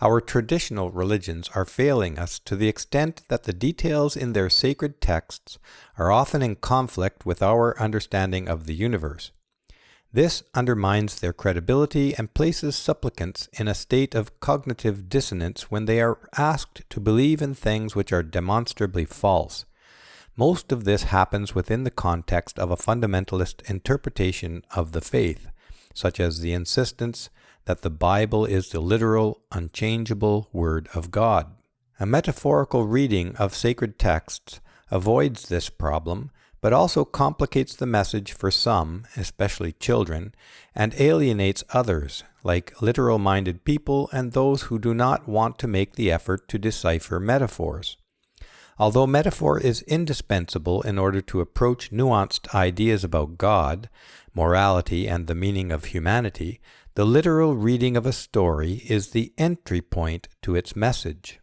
Our traditional religions are failing us to the extent that the details in their sacred texts are often in conflict with our understanding of the universe. This undermines their credibility and places supplicants in a state of cognitive dissonance when they are asked to believe in things which are demonstrably false. Most of this happens within the context of a fundamentalist interpretation of the faith, such as the insistence that the Bible is the literal, unchangeable Word of God. A metaphorical reading of sacred texts avoids this problem, but also complicates the message for some, especially children, and alienates others, like literal-minded people and those who do not want to make the effort to decipher metaphors. Although metaphor is indispensable in order to approach nuanced ideas about God, morality, and the meaning of humanity, the literal reading of a story is the entry point to its message.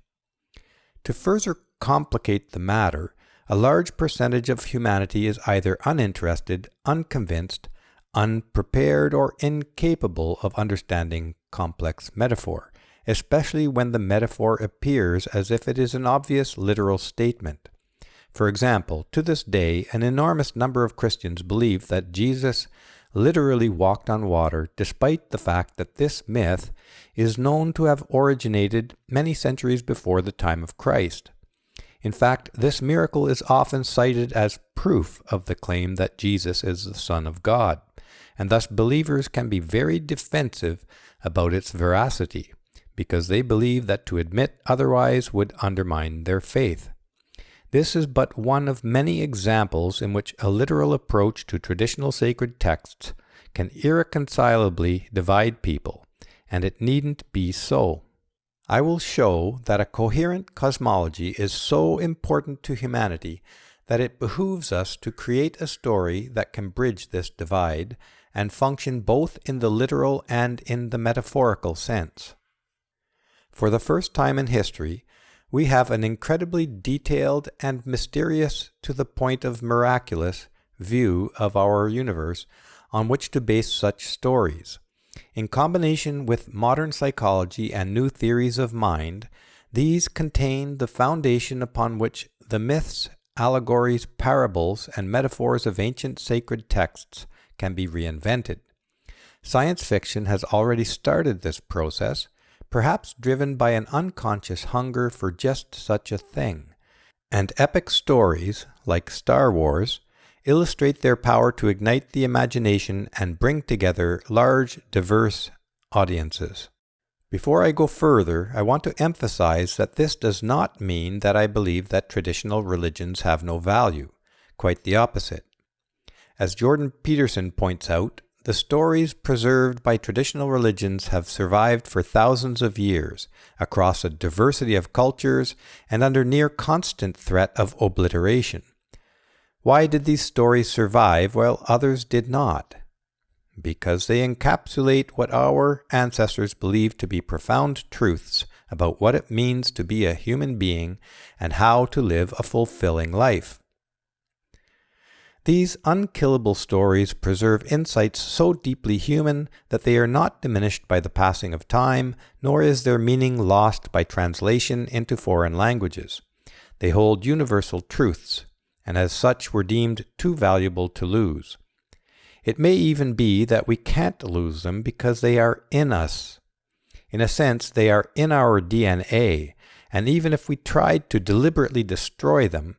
To further complicate the matter, a large percentage of humanity is either uninterested, unconvinced, unprepared, or incapable of understanding complex metaphor, especially when the metaphor appears as if it is an obvious literal statement. For example, to this day, an enormous number of Christians believe that Jesus literally walked on water, despite the fact that this myth is known to have originated many centuries before the time of Christ. In fact, this miracle is often cited as proof of the claim that Jesus is the Son of God, and thus believers can be very defensive about its veracity, because they believe that to admit otherwise would undermine their faith. This is but one of many examples in which a literal approach to traditional sacred texts can irreconcilably divide people, and it needn't be so. I will show that a coherent cosmology is so important to humanity that it behooves us to create a story that can bridge this divide and function both in the literal and in the metaphorical sense. For the first time in history, we have an incredibly detailed and mysterious, to the point of miraculous, view of our universe on which to base such stories. In combination with modern psychology and new theories of mind, these contain the foundation upon which the myths, allegories, parables, and metaphors of ancient sacred texts can be reinvented. Science fiction has already started this process, perhaps driven by an unconscious hunger for just such a thing. And epic stories, like Star Wars, illustrate their power to ignite the imagination and bring together large, diverse audiences. Before I go further, I want to emphasize that this does not mean that I believe that traditional religions have no value. Quite the opposite. As Jordan Peterson points out, the stories preserved by traditional religions have survived for thousands of years, across a diversity of cultures and under near constant threat of obliteration. Why did these stories survive while others did not? Because they encapsulate what our ancestors believed to be profound truths about what it means to be a human being and how to live a fulfilling life. These unkillable stories preserve insights so deeply human that they are not diminished by the passing of time, nor is their meaning lost by translation into foreign languages. They hold universal truths, and as such were deemed too valuable to lose. It may even be that we can't lose them because they are in us. In a sense, they are in our DNA, and even if we tried to deliberately destroy them,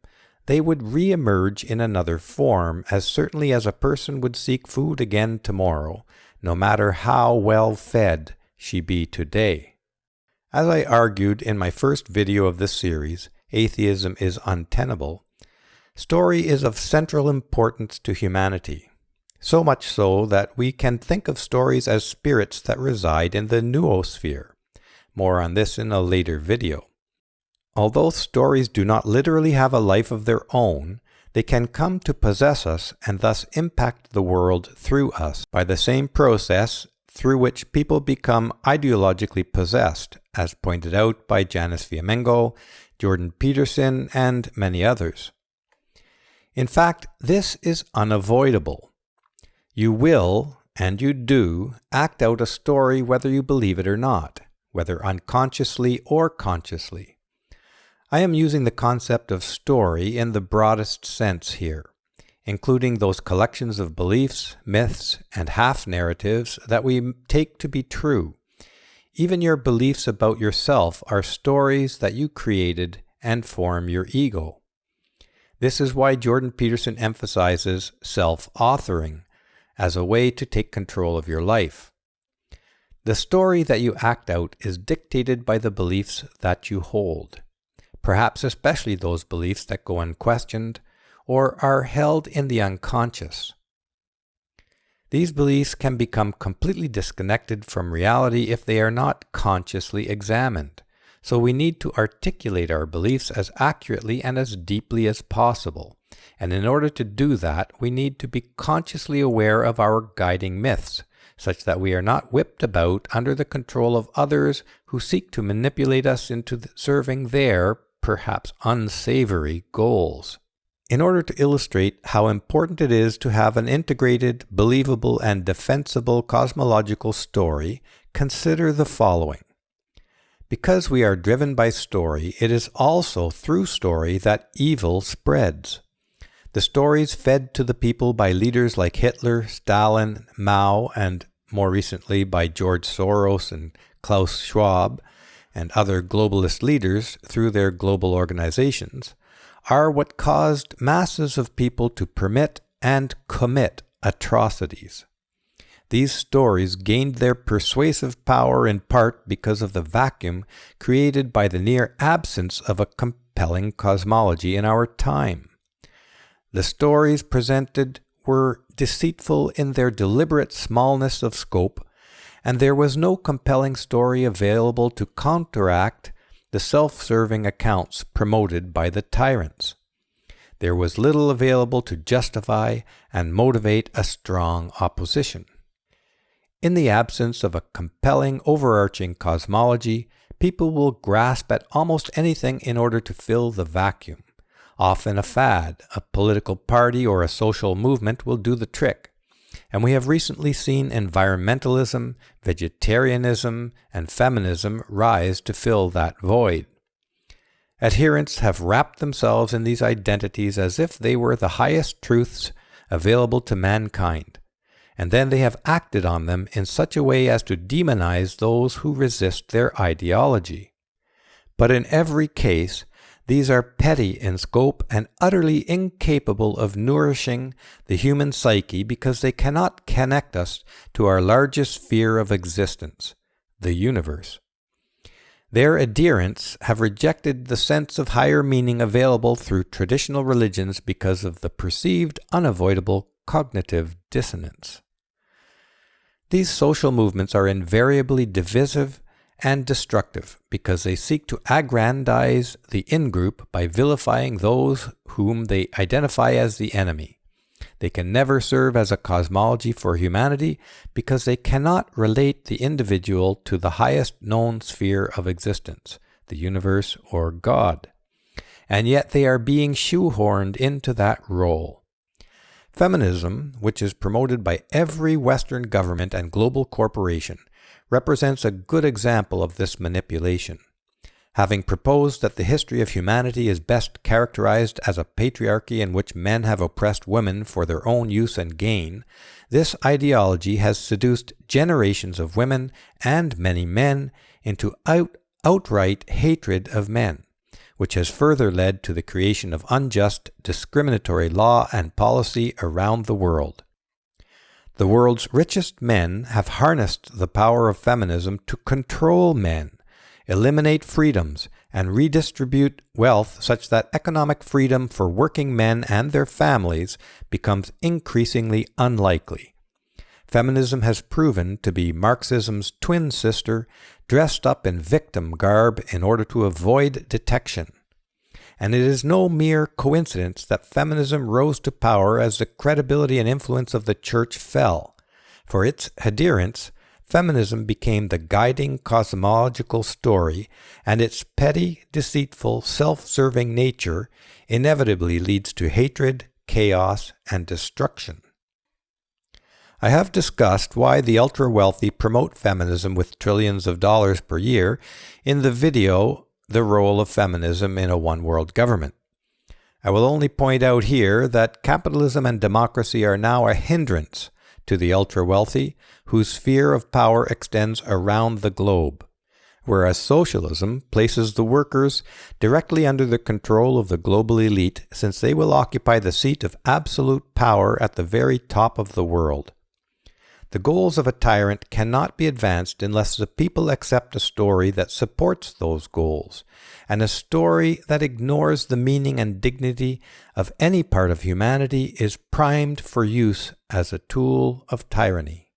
they would re-emerge in another form, as certainly as a person would seek food again tomorrow, no matter how well fed she be today. As I argued in my first video of this series, Atheism is Untenable, story is of central importance to humanity, so much so that we can think of stories as spirits that reside in the noosphere. More on this in a later video. Although stories do not literally have a life of their own, they can come to possess us and thus impact the world through us by the same process through which people become ideologically possessed, as pointed out by Janice Fiamengo, Jordan Peterson, and many others. In fact, this is unavoidable. You will, and you do, act out a story whether you believe it or not, whether unconsciously or consciously. I am using the concept of story in the broadest sense here, including those collections of beliefs, myths, and half-narratives that we take to be true. Even your beliefs about yourself are stories that you created and form your ego. This is why Jordan Peterson emphasizes self-authoring as a way to take control of your life. The story that you act out is dictated by the beliefs that you hold, perhaps especially those beliefs that go unquestioned or are held in the unconscious. These beliefs can become completely disconnected from reality if they are not consciously examined, so we need to articulate our beliefs as accurately and as deeply as possible. And in order to do that, we need to be consciously aware of our guiding myths, such that we are not whipped about under the control of others who seek to manipulate us into serving their, perhaps unsavory, goals. In order to illustrate how important it is to have an integrated, believable, and defensible cosmological story, consider the following. Because we are driven by story, it is also through story that evil spreads. The stories fed to the people by leaders like Hitler, Stalin, Mao, and more recently by George Soros and Klaus Schwab and other globalist leaders through their global organizations, are what caused masses of people to permit and commit atrocities. These stories gained their persuasive power in part because of the vacuum created by the near absence of a compelling cosmology in our time. The stories presented were deceitful in their deliberate smallness of scope, and there was no compelling story available to counteract the self-serving accounts promoted by the tyrants. There was little available to justify and motivate a strong opposition. In the absence of a compelling overarching cosmology, people will grasp at almost anything in order to fill the vacuum. Often a fad, a political party, or a social movement will do the trick. And we have recently seen environmentalism, vegetarianism, and feminism rise to fill that void. Adherents have wrapped themselves in these identities as if they were the highest truths available to mankind, and then they have acted on them in such a way as to demonize those who resist their ideology. But in every case, these are petty in scope and utterly incapable of nourishing the human psyche because they cannot connect us to our largest sphere of existence, the universe. Their adherents have rejected the sense of higher meaning available through traditional religions because of the perceived unavoidable cognitive dissonance. These social movements are invariably divisive and destructive because they seek to aggrandize the in-group by vilifying those whom they identify as the enemy. They can never serve as a cosmology for humanity because they cannot relate the individual to the highest known sphere of existence, the universe or God. And yet they are being shoehorned into that role. Feminism, which is promoted by every Western government and global corporation, represents a good example of this manipulation. Having proposed that the history of humanity is best characterized as a patriarchy in which men have oppressed women for their own use and gain, this ideology has seduced generations of women and many men into outright hatred of men, which has further led to the creation of unjust, discriminatory law and policy around the world. The world's richest men have harnessed the power of feminism to control men, eliminate freedoms, and redistribute wealth such that economic freedom for working men and their families becomes increasingly unlikely. Feminism has proven to be Marxism's twin sister, dressed up in victim garb in order to avoid detection. And it is no mere coincidence that feminism rose to power as the credibility and influence of the church fell. For its adherents, feminism became the guiding cosmological story, and its petty, deceitful, self-serving nature inevitably leads to hatred, chaos, and destruction. I have discussed why the ultra-wealthy promote feminism with trillions of dollars per year in the video, The Role of Feminism in a One-World Government. I will only point out here that capitalism and democracy are now a hindrance to the ultra-wealthy, whose sphere of power extends around the globe, whereas socialism places the workers directly under the control of the global elite, since they will occupy the seat of absolute power at the very top of the world. The goals of a tyrant cannot be advanced unless the people accept a story that supports those goals, and a story that ignores the meaning and dignity of any part of humanity is primed for use as a tool of tyranny.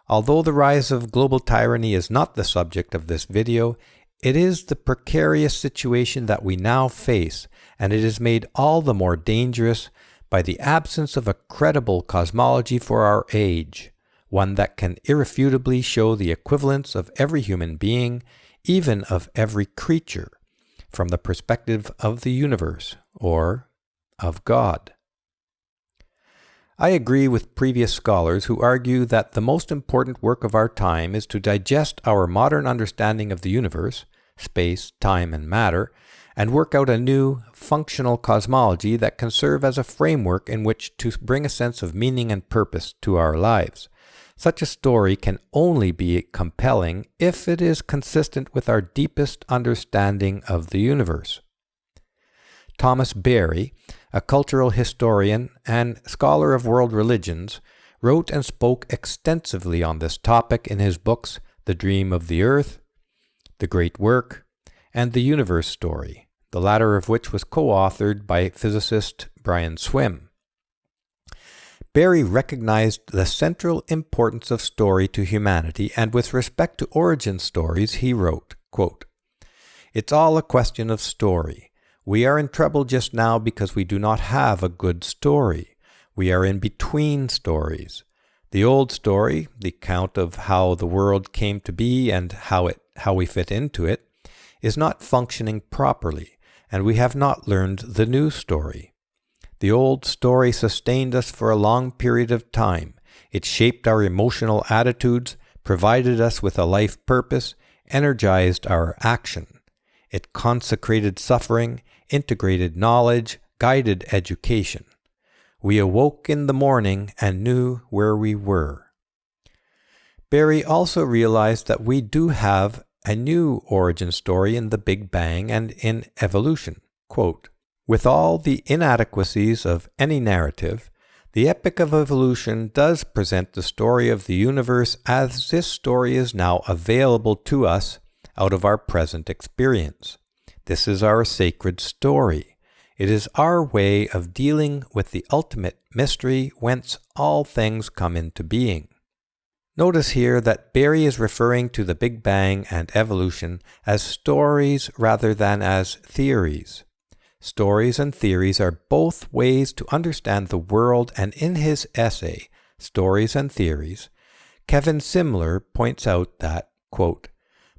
Although the rise of global tyranny is not the subject of this video, it is the precarious situation that we now face, and it is made all the more dangerous by the absence of a credible cosmology for our age, one that can irrefutably show the equivalence of every human being, even of every creature, from the perspective of the universe, or of God. I agree with previous scholars who argue that the most important work of our time is to digest our modern understanding of the universe, space, time, and matter, and work out a new, functional cosmology that can serve as a framework in which to bring a sense of meaning and purpose to our lives. Such a story can only be compelling if it is consistent with our deepest understanding of the universe. Thomas Berry, a cultural historian and scholar of world religions, wrote and spoke extensively on this topic in his books The Dream of the Earth, The Great Work, and The Universe Story, the latter of which was co-authored by physicist Brian Swimme. Berry recognized the central importance of story to humanity, and with respect to origin stories, he wrote, quote, "It's all a question of story. We are in trouble just now because we do not have a good story. We are in between stories. The old story, the account of how the world came to be and how we fit into it, is not functioning properly, and we have not learned the new story. The old story sustained us for a long period of time. It shaped our emotional attitudes, provided us with a life purpose, energized our action. It consecrated suffering, integrated knowledge, guided education. We awoke in the morning and knew where we were." Berry also realized that we do have a new origin story in the Big Bang and in evolution. Quote, "With all the inadequacies of any narrative, the epic of evolution does present the story of the universe as this story is now available to us out of our present experience. This is our sacred story. It is our way of dealing with the ultimate mystery whence all things come into being." Notice here that Berry is referring to the Big Bang and evolution as stories rather than as theories. Stories and theories are both ways to understand the world, and in his essay, Stories and Theories, Kevin Simler points out that, quote,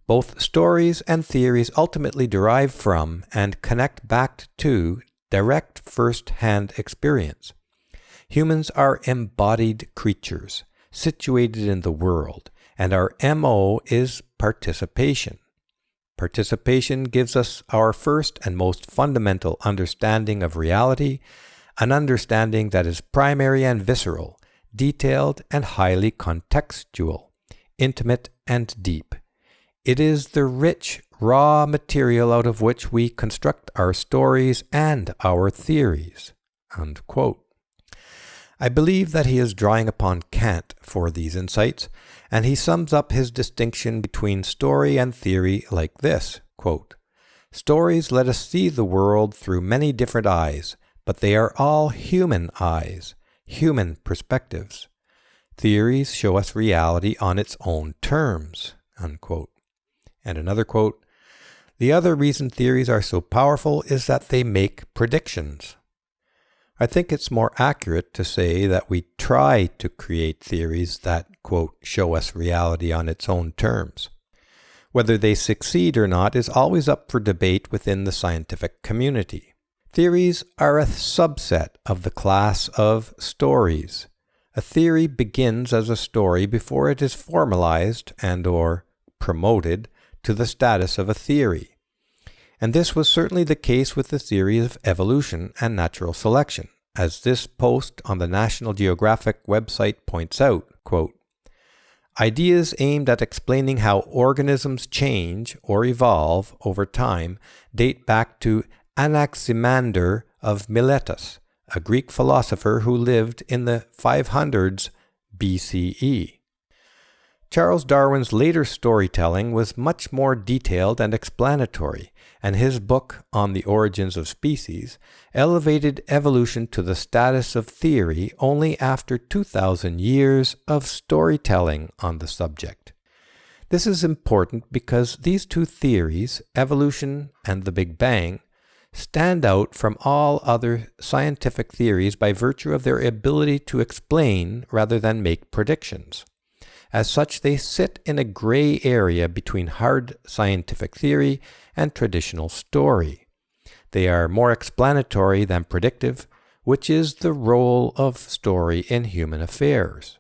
"Both stories and theories ultimately derive from and connect back to direct first-hand experience. Humans are embodied creatures, situated in the world, and our MO is participation. Participation gives us our first and most fundamental understanding of reality, an understanding that is primary and visceral, detailed and highly contextual, intimate and deep. It is the rich, raw material out of which we construct our stories and our theories." Unquote. I believe that he is drawing upon Kant for these insights, and he sums up his distinction between story and theory like this, quote, "Stories let us see the world through many different eyes, but they are all human eyes, human perspectives. Theories show us reality on its own terms." Unquote. And another quote, "The other reason theories are so powerful is that they make predictions. I think it's more accurate to say that we try to create theories that, quote, show us reality on its own terms. Whether they succeed or not is always up for debate within the scientific community. Theories are a subset of the class of stories. A theory begins as a story before it is formalized and/or promoted to the status of a theory. And this was certainly the case with the theory of evolution and natural selection, as this post on the National Geographic website points out, quote, "Ideas aimed at explaining how organisms change or evolve over time date back to Anaximander of Miletus, a Greek philosopher who lived in the 500s BCE. Charles Darwin's later storytelling was much more detailed and explanatory, and his book On the Origins of Species elevated evolution to the status of theory only after 2,000 years of storytelling on the subject. This is important because these two theories, evolution and the Big Bang, stand out from all other scientific theories by virtue of their ability to explain rather than make predictions. As such, they sit in a gray area between hard scientific theory and traditional story. They are more explanatory than predictive, which is the role of story in human affairs.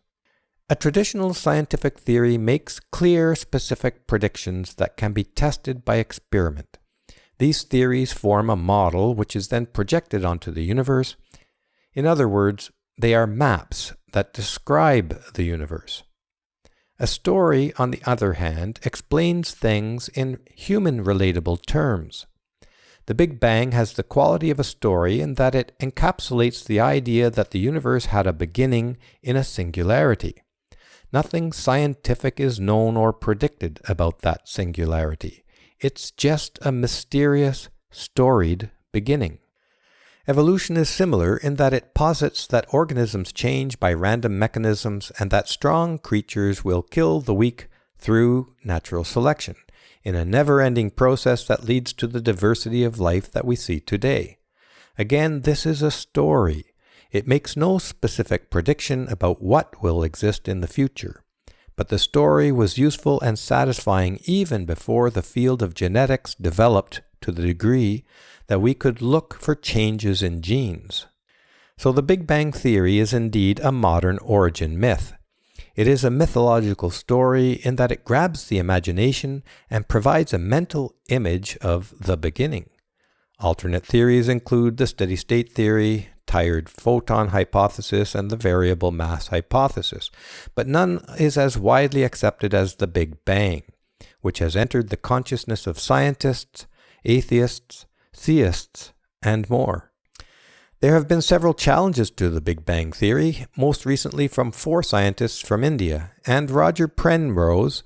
A traditional scientific theory makes clear, specific predictions that can be tested by experiment. These theories form a model which is then projected onto the universe. In other words, they are maps that describe the universe. A story, on the other hand, explains things in human-relatable terms. The Big Bang has the quality of a story in that it encapsulates the idea that the universe had a beginning in a singularity. Nothing scientific is known or predicted about that singularity. It's just a mysterious, storied beginning. Evolution is similar in that it posits that organisms change by random mechanisms and that strong creatures will kill the weak through natural selection, in a never-ending process that leads to the diversity of life that we see today. Again, this is a story. It makes no specific prediction about what will exist in the future. But the story was useful and satisfying even before the field of genetics developed to the degree that we could look for changes in genes. So the Big Bang Theory is indeed a modern origin myth. It is a mythological story in that it grabs the imagination and provides a mental image of the beginning. Alternate theories include the steady-state theory, tired photon hypothesis, and the variable mass hypothesis, but none is as widely accepted as the Big Bang, which has entered the consciousness of scientists, atheists, theists, and more. There have been several challenges to the Big Bang Theory, most recently from 4 scientists from India, and Roger Penrose,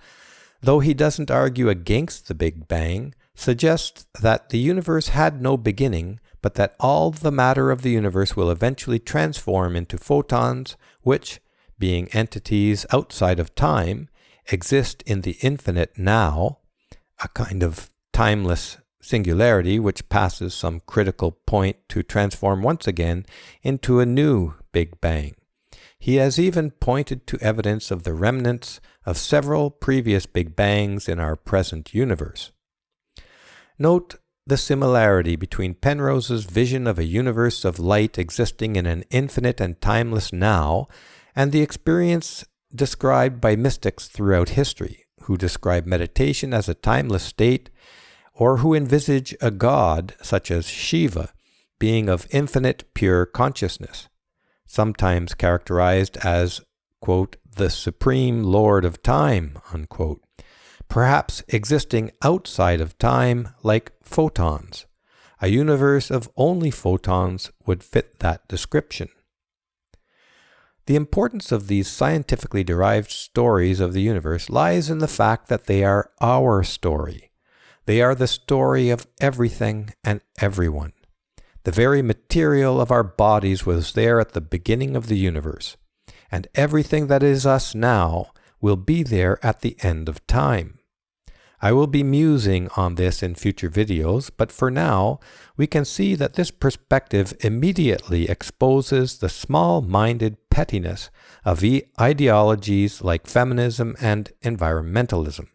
though he doesn't argue against the Big Bang, suggests that the universe had no beginning, but that all the matter of the universe will eventually transform into photons, which, being entities outside of time, exist in the infinite now, a kind of timeless singularity which passes some critical point to transform once again into a new Big Bang. He has even pointed to evidence of the remnants of several previous Big Bangs in our present universe. Note the similarity between Penrose's vision of a universe of light existing in an infinite and timeless now and the experience described by mystics throughout history, who describe meditation as a timeless state, or who envisage a god, such as Shiva, being of infinite pure consciousness, sometimes characterized as, quote, the supreme lord of time, unquote, perhaps existing outside of time like photons. A universe of only photons would fit that description. The importance of these scientifically derived stories of the universe lies in the fact that they are our story. They are the story of everything and everyone. The very material of our bodies was there at the beginning of the universe, and everything that is us now will be there at the end of time. I will be musing on this in future videos, but for now, we can see that this perspective immediately exposes the small-minded pettiness of ideologies like feminism and environmentalism.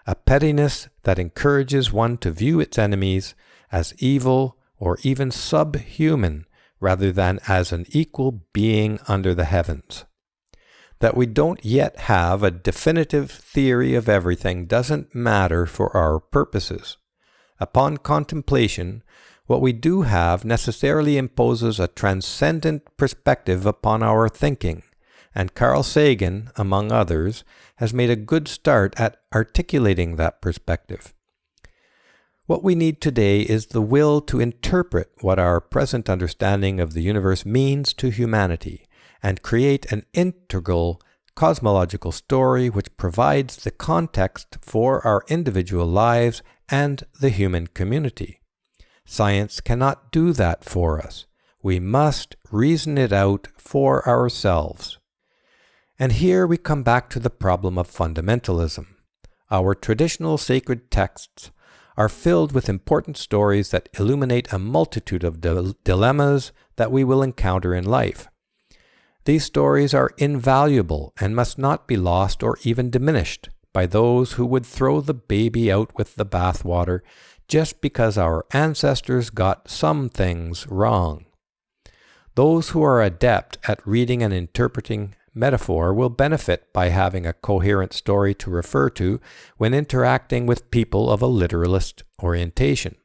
A pettiness that encourages one to view its enemies as evil or even subhuman rather than as an equal being under the heavens. That we don't yet have a definitive theory of everything doesn't matter for our purposes. Upon contemplation, what we do have necessarily imposes a transcendent perspective upon our thinking, and Carl Sagan, among others, has made a good start at articulating that perspective. What we need today is the will to interpret what our present understanding of the universe means to humanity, and create an integral cosmological story which provides the context for our individual lives and the human community. Science cannot do that for us. We must reason it out for ourselves. And here we come back to the problem of fundamentalism. Our traditional sacred texts are filled with important stories that illuminate a multitude of dilemmas that we will encounter in life. These stories are invaluable and must not be lost or even diminished by those who would throw the baby out with the bathwater just because our ancestors got some things wrong. Those who are adept at reading and interpreting metaphor will benefit by having a coherent story to refer to when interacting with people of a literalist orientation.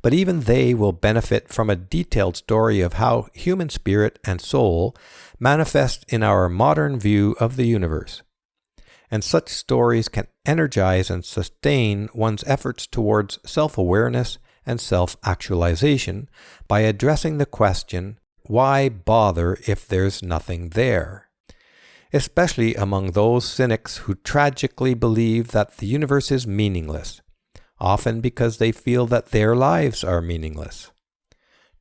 But even they will benefit from a detailed story of how human spirit and soul manifest in our modern view of the universe. And such stories can energize and sustain one's efforts towards self-awareness and self-actualization by addressing the question, why bother if there's nothing there? Especially among those cynics who tragically believe that the universe is meaningless, often because they feel that their lives are meaningless.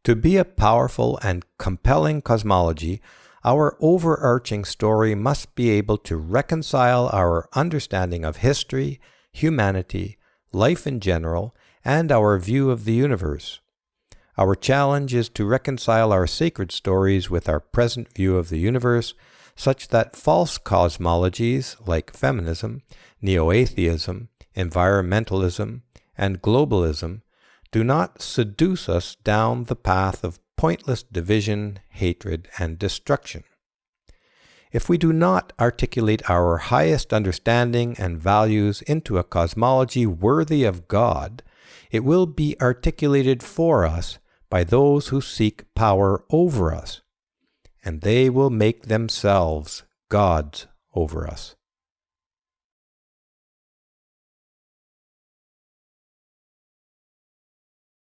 To be a powerful and compelling cosmology, our overarching story must be able to reconcile our understanding of history, humanity, life in general, and our view of the universe. Our challenge is to reconcile our sacred stories with our present view of the universe, such that false cosmologies like feminism, neo-atheism, environmentalism, and globalism do not seduce us down the path of pointless division, hatred, and destruction. If we do not articulate our highest understanding and values into a cosmology worthy of God, it will be articulated for us by those who seek power over us, and they will make themselves gods over us.